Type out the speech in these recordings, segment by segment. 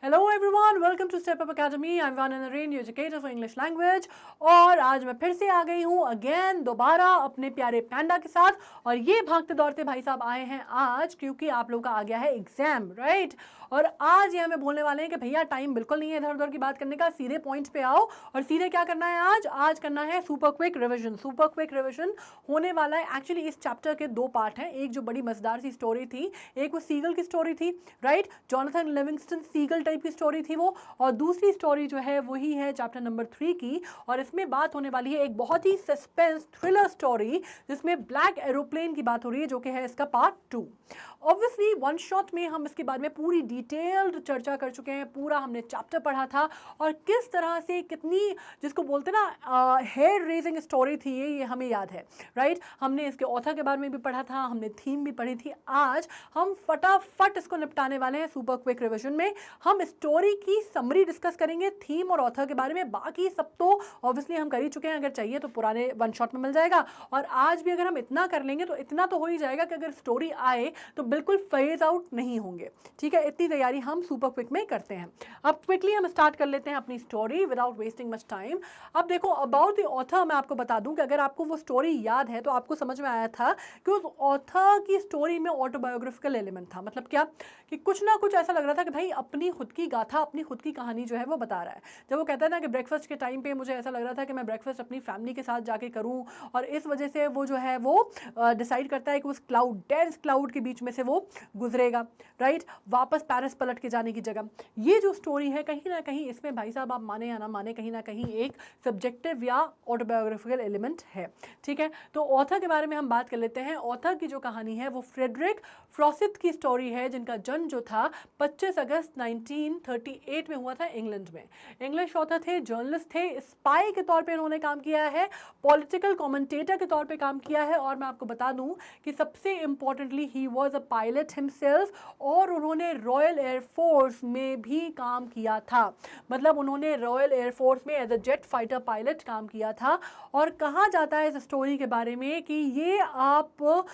Hello everyone, welcome to step up academy. I am वाना Naren, educator for English language. और आज मैं फिर से आ गई हूँ अगेन दोबारा अपने प्यारे पैंडा के साथ। और ये भागते दौड़ते भाई साहब आए हैं आज क्योंकि आप लोग का आ गया है एग्जाम, राइट। और आज ये हमें बोलने वाले हैं कि भैया टाइम बिल्कुल नहीं है इधर उधर की बात करने का, सीधे पॉइंट पे आओ। और सीधे क्या करना है आज करना है super quick revision. Super quick revision होने वाला है। एक्चुअली इस चैप्टर के दो पार्ट हैं, एक जो बड़ी मजेदार सी स्टोरी थी, एक वो सीगल की स्टोरी थी, right. Jonathan Livingston Seagull type की स्टोरी थी वो। और दूसरी स्टोरी जो है वही है चैप्टर नंबर 3 की। और इसमें बात होने वाली है एक बहुत ही सस्पेंस थ्रिलर स्टोरी जिसमें ब्लैक एरोप्लेन की बात हो रही है, जो कि है इसका पार्ट 2। ऑब्वियसली वन शॉट में हम इसके बारे में पूरी डिटेल्ड चर्चा कर चुके हैं, पूरा हमने चैप्टर पढ़ा था और किस तरह से कितनी जिसको बोलते ना हेयर रेजिंग स्टोरी थी ये हमें याद है, राइट। हमने इसके ऑथर के बारे में भी पढ़ा था, हमने थीम भी पढ़ी थी। आज हम फटाफट इसको निपटाने वाले हैं सुपर क्विक रिविजन में। हम स्टोरी की समरी डिस्कस करेंगे, थीम और ऑथर के बारे में। बाकी सब तो ऑब्वियसली हम कर ही चुके हैं, अगर चाहिए तो पुराने वन शॉट में मिल जाएगा। और आज भी अगर हम इतना कर लेंगे तो इतना तो हो ही जाएगा कि अगर स्टोरी आए तो बिल्कुल फेज आउट नहीं होंगे, ठीक है। इतनी तैयारी हम सुपर क्विक में करते हैं। अब क्विकली हम स्टार्ट कर लेते हैं अपनी story without wasting much time. अब देखो, अबाउट द ऑथर मैं आपको बता दूं कि अगर आपको वो स्टोरी याद है तो आपको समझ में आया था कि उस ऑथर की स्टोरी में ऑटोबायोग्राफिकल एलिमेंट था। मतलब क्या कि कुछ ना कुछ ऐसा लग रहा था कि भाई अपनी खुद की गाथा, अपनी खुद की कहानी जो है वो बता रहा है। जब वो कहता है ना कि ब्रेकफास्ट के टाइम पे मुझे ऐसा लग रहा था कि मैं ब्रेकफास्ट अपनी फैमिली के साथ जाके करूं, और इस वजह से वो जो है वो डिसाइड करता है कि उस क्लाउड, डेंस क्लाउड के बीच में से वो गुजरेगा, राइट, वापस पेरिस पलट के जाने की जगह। ये जो स्टोरी है कहीं ना कहीं इसमें भाई साहब आप माने या ना माने कहीं ना कहीं एक सब्जेक्टिव या ऑटोबायोग्राफिकल एलिमेंट है, ठीक है। तो ऑथर के बारे में हम बात कर लेते हैं। ऑथर की जो कहानी है वो फ्रेडरिक फ्रॉसिथ की स्टोरी है, जिनका जन्म जो था 25 अगस्त 1938 में हुआ था इंग्लैंड में। इंग्लिश ऑथर थे, जर्नलिस्ट थे, स्पाई के तौर पे इन्होंने काम किया है, पॉलिटिकल कमेंटेटर के तौर पे काम किया है। और मैं आपको बता दूं कि सबसे importantly he was a pilot himself, और उन्होंने रॉयल एयरफोर्स में भी काम किया था। मतलब उन्होंने रॉयल एयरफोर्स में as a jet fighter pilot काम किया था। और कहा जाता है इस स्टोरी के बारे में कि ये आप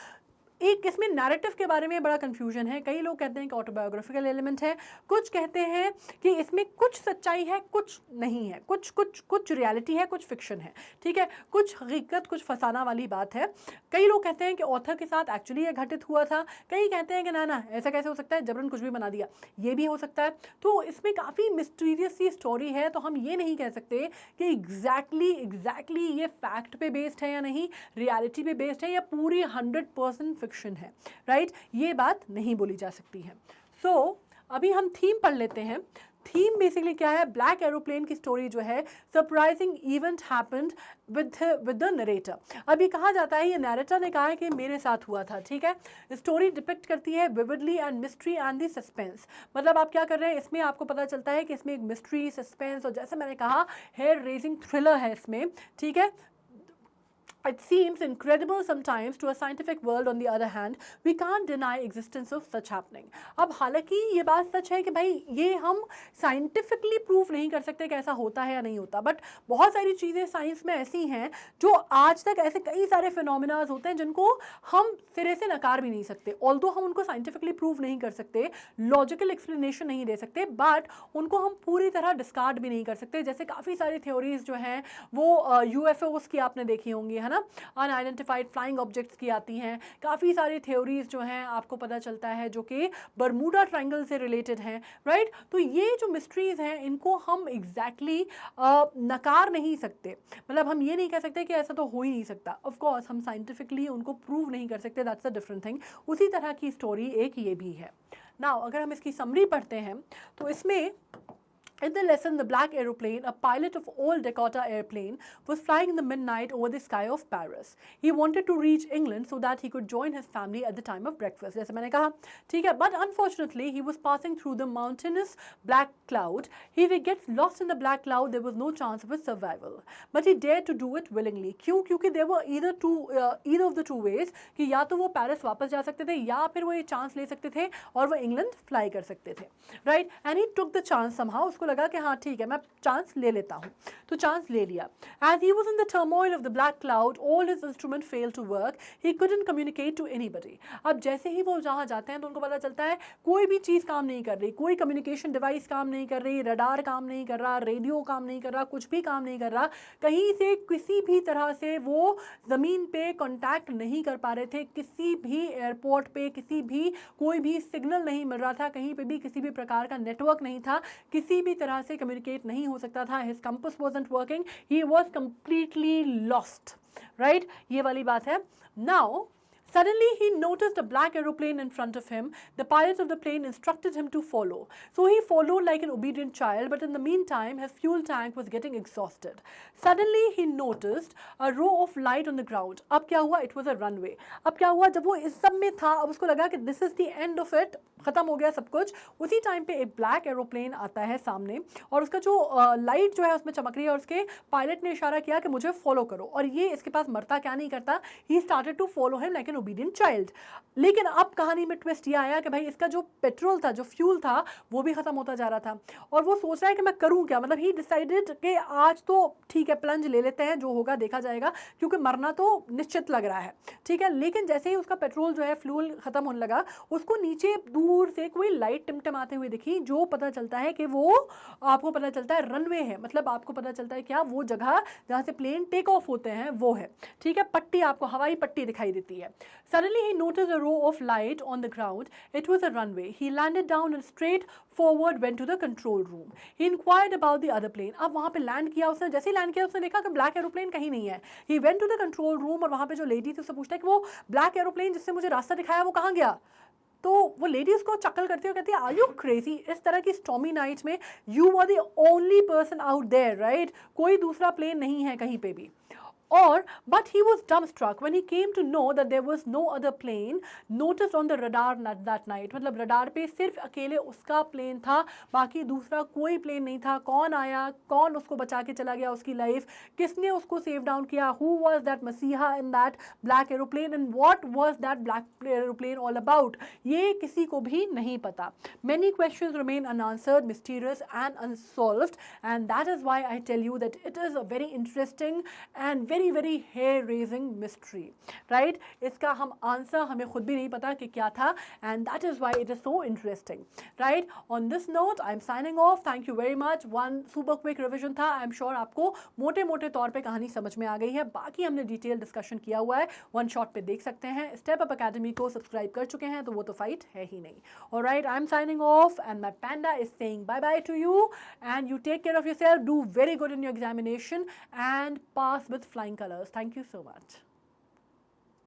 एक इसमें नैरेटिव के बारे में बड़ा कंफ्यूजन है। कई लोग कहते हैं कि ऑटोबायोग्राफिकल एलिमेंट है, कुछ कहते हैं कि इसमें कुछ सच्चाई है, कुछ नहीं है, कुछ रियलिटी है, कुछ फिक्शन है, ठीक है, कुछ हकीकत, कुछ फसाना वाली बात है। कई लोग कहते हैं कि ऑथर के साथ एक्चुअली ये घटित हुआ था, कई कहते हैं कि ना ऐसा कैसे हो सकता है, जबरन कुछ भी बना दिया, ये भी हो सकता है। तो इसमें काफ़ी मिस्टीरियस सी स्टोरी है, तो हम ये नहीं कह सकते कि एग्जैक्टली ये फैक्ट पे बेस्ड है या नहीं, रियलिटी पे बेस्ड है या पूरी 100% फिक्शन है, राइट। ये बात नहीं बोली जा सकती है। सो अभी हम थीम पढ़ लेते हैं। थीम बेसिकली क्या है, ब्लैक एरोप्लेन की स्टोरी जो है, surprising event happened with the narrator. अभी कहा जाता है, ये नरेटर ने कहा है कि मेरे साथ हुआ था, ठीक है। स्टोरी डिपिक्ट करती है vividly and mystery and the suspense. मतलब आप क्या कर रहे हैं, इसमें आपको पता चलता है कि इसमें एक मिस्ट्री, सस्पेंस और जैसे मैंने कहा हेयर रेजिंग थ्रिलर है इसमें, ठीक है। It seems incredible sometimes to a scientific world. On the other hand, we can't deny existence of such happening. अब हालांकि ये बात सच है कि भाई ये हम साइंटिफिकली प्रूफ नहीं कर सकते कि ऐसा होता है या नहीं होता, बट बहुत सारी चीज़ें साइंस में ऐसी हैं जो आज तक ऐसे कई सारे फिनोमिनाज होते हैं जिनको हम सिरे से नकार भी नहीं सकते। ऑल्दो हम उनको साइंटिफिकली प्रूव नहीं कर सकते, लॉजिकल एक्सप्लेनेशन नहीं दे सकते, बट उनको हम पूरी तरह डिस्कार्ड भी नहीं कर सकते। जैसे काफ़ी सारी थ्योरीज जो हैं वो UFOs की आपने देखी होंगी, है ना, अनआइडेंटिफाइड फ्लाइंग ऑब्जेक्ट्स की आती हैं। काफ़ी सारी थ्योरीज जो हैं आपको पता चलता है जो कि बर्मुडा ट्रायंगल से रिलेटेड हैं, राइट। तो ये जो मिस्ट्रीज हैं इनको हम एग्जैक्टली नकार नहीं सकते। मतलब हम ये नहीं कह सकते कि ऐसा तो हो ही नहीं सकता। ऑफ कोर्स हम साइंटिफिकली उनको प्रूव नहीं कर सकते, दैट्स अ डिफरेंट थिंग। उसी तरह की स्टोरी एक ये भी है। नाउ अगर हम इसकी समरी पढ़ते हैं तो इसमें in the lesson, the black aeroplane, a pilot of old Dakota airplane, was flying in the midnight over the sky of Paris. He wanted to reach England so that he could join his family at the time of breakfast. जैसे मैंने कहा, ठीक है, but unfortunately he was passing through the mountainous black cloud. If he gets lost in the black cloud, there was no chance of his survival. But he dared to do it willingly. क्यों? क्योंकि there were either of the two ways कि या तो वो Paris वापस जा सकते थे या फिर वो ये चांस ले सकते थे और वो इंग्लैंड फ्लाई कर सकते थे, right. And he took the chance somehow. उसको लगा कि हाँ ठीक है, मैं चांस ले लेता हूँ, तो चांस ले लिया. As he was in the turmoil of the black cloud, all his instruments failed to work. He couldn't communicate to anybody. अब जैसे ही वो जहाँ जाते हैं तो उनको पता चलता है कोई भी चीज़ काम नहीं कर रही, कोई कम्युनिकेशन डिवाइस काम नहीं कर रही, रडार काम नहीं कर रहा, रेडियो काम नहीं कर रहा, कुछ भी काम नहीं कर रहा. कहीं से किसी भी तरह से वो ज़मीन पे कांटेक्ट नहीं कर पा रहे थे, किसी भी एयरपोर्ट पे किसी भी कोई भी सिग्नल नहीं मिल रहा था, कहीं पे भी किसी भी प्रकार का नेटवर्क नहीं था, किसी भी तरह से कम्युनिकेट नहीं हो सकता था. His compass wasn't working, he was completely lost. Right, ये वाली बात है. Now suddenly he noticed a black aeroplane in front of him. The pilot of the plane instructed him to follow. So he followed like an obedient child, but in the meantime his fuel tank was getting exhausted. Suddenly he noticed a row of light on the ground. अब क्या हुआ? It was a runway. अब क्या हुआ? जब वो इस सब में था, अब उसको लगा कि this is the end of it, ख़त्म हो गया सब कुछ. उसी टाइम पे एक ब्लैक एरोप्लेन आता है सामने और उसका जो लाइट जो है उसमें चमक रही है और उसके पायलट ने इशारा किया कि मुझे फॉलो करो. और ये इसके पास मरता क्या नहीं करता, he started to follow him like an obedient child. लेकिन अब कहानी में ट्विस्ट ये आया कि भाई इसका जो पेट्रोल था, जो फ्यूल था, वो भी ख़त्म होता जा रहा था और वो सोच रहा है कि मैं करूँ क्या. मतलब ही डिसाइडेड कि आज तो ठीक है, प्लंज ले लेते हैं, जो होगा देखा जाएगा, क्योंकि मरना तो निश्चित लग रहा है. ठीक है, लेकिन जैसे ही उसका पेट्रोल जो है, फ्यूल ख़त्म होने लगा, उसको नीचे दूर से कोई लाइट टिमटिमाते हुए दिखी, जो पता चलता है कि वो, आपको पता चलता है रनवे है. मतलब आपको पता चलता है क्या, वो जगह जहाँ से प्लेन टेक ऑफ होते हैं वो है. ठीक है, पट्टी, आपको हवाई पट्टी दिखाई देती है. Suddenly he noticed a row of light on the ground. It was a runway. He landed down and straight forward went to the control room. He inquired about the other plane. अब वहाँ पे land किया उसने. जैसे ही land किया उसने देखा कि ब्लैक एरोप्लेन कहीं नहीं है. He went to the control room और वहाँ पे जो लेडी थी उससे पूछता है कि वो ब्लैक एरोप्लेन जिससे मुझे रास्ता दिखाया वो कहाँ गया. तो वो लेडी उसको चक्कल करती है और कहती है, आर यू क्रेजी, इस तरह की स्टॉमी नाइट में you are the only person out there, right, कोई दूसरा प्लेन नहीं है कहीं पे भी. But he was dumbstruck when he came to know that there was no other plane noticed on the radar that night. मतलब radar पे सिर्फ अकेले उसका प्लेन था, बाकी दूसरा कोई प्लेन नहीं था. कौन आया, कौन उसको बचा के चला गया, उसकी लाइफ किसने उसको सेव डाउन किया, who was that मसीहा in that black aeroplane and what was that black aeroplane all about, ये किसी को भी नहीं पता. Many questions remain unanswered, mysterious and unsolved, and that is why I tell you that it is a very interesting and very hair raising mystery, right. इसका हम answer हमें खुद भी नहीं पता कि क्या था, and that is why it is so interesting, right. On this note I am signing off. Thank you very much. One super quick revision था. I am sure आपको मोटे मोटे तौर पे कहानी समझ में आ गई है. बाकी हमने डिटेल डिस्कशन किया हुआ है, वन शॉट पे देख सकते हैं. स्टेप अप अकेडमी को सब्सक्राइब कर चुके हैं तो वो तो फाइट है ही नहीं. Alright, I am signing off and my panda is saying bye bye to you, and you take care of yourself. Do very good in your examination and pass with flying colors. Thank you so much.